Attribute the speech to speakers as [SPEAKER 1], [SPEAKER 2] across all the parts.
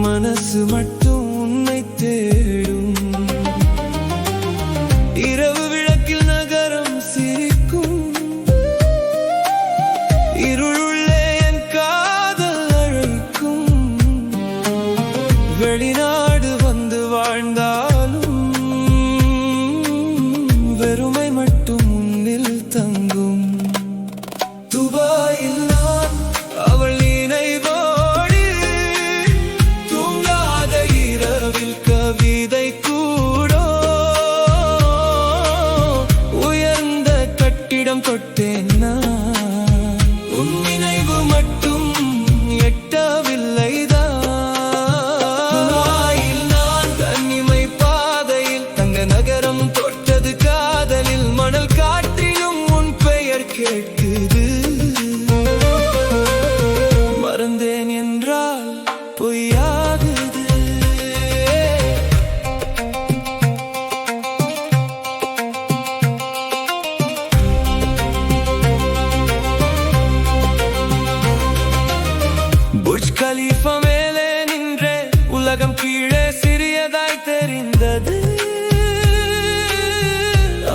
[SPEAKER 1] மனசு மட்டும் உன்னை தேடும். இரவு விளக்கில் நகரம் சிரிக்கும். இருளுள்ளே என் காதல் அழைக்கும். வெளிநாடு வந்து வாழ்ந்தாலும் வெறுமை மட்டும் முன்னில் தங்கும். துபாயில் நான் அவள் நினைவோடு தூங்காத இரவில் கவிதை கூடோ. உயர்ந்த கட்டிடம் தொட்டேன் நான், உன் நினைவு மட்டும் எட்டவில்லைதான். நான் தனிமை பாதையில் தங்க நகரம் தொட்டது காதலில். மணல் காற்றிலும் உன் பெயர் கேட்குது. மறந்தேன் என்றால் பொய்யாகுது. புர்ஜ் கலீஃபா மேலே நின்றே உலகம் கீழே சிறியதாய் தெரிந்தது.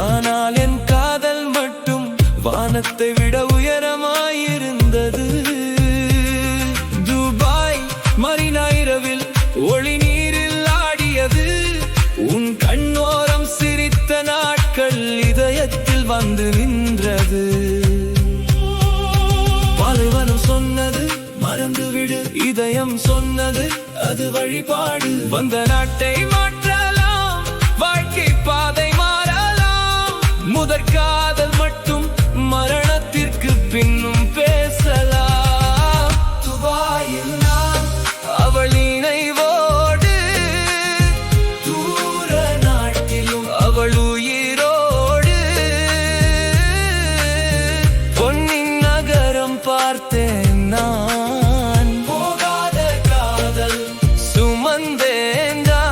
[SPEAKER 1] ஆனால் என் காதல் மட்டும் வானத்தை விட உயரமாயிருந்தது. துபாய் மரீனா இரவில் ஒளி நீரில் ஆடியது. உன் கண்ணோரம் சிரித்த நாட்கள் இதயத்தில் வந்து நின்றது. பாலைவனம் சொன்னது மறந்துவிடு, இதயம் சொன்னது அது வழிபாடு. வந்த நாட்டை மாற்றலாம், வாழ்க்கை பாதை மாறலாம். முதற்காதல் மட்டும் மரணத்திற்கு பின்னும் பேசலாம். துபாயில் நான் அவள் நினைவோடு தூர நாட்டிலும் அவள் உயிரோடு. பொன்னின் நகரம் பார்த்தேன் நான், போகாத காதல் சுமந்தேன் தான்.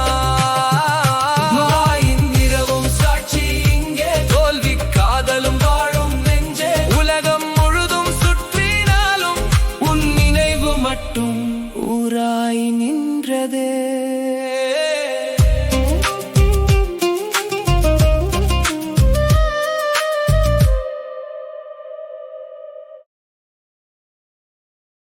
[SPEAKER 1] இரவும் சாட்சி இங்கே, தோல்வி காதலும் வாழும் நெஞ்சே. உலகம் முழுதும் சுற்றினாலும் உன் நினைவு மட்டும் ஊராய் நின்றதே.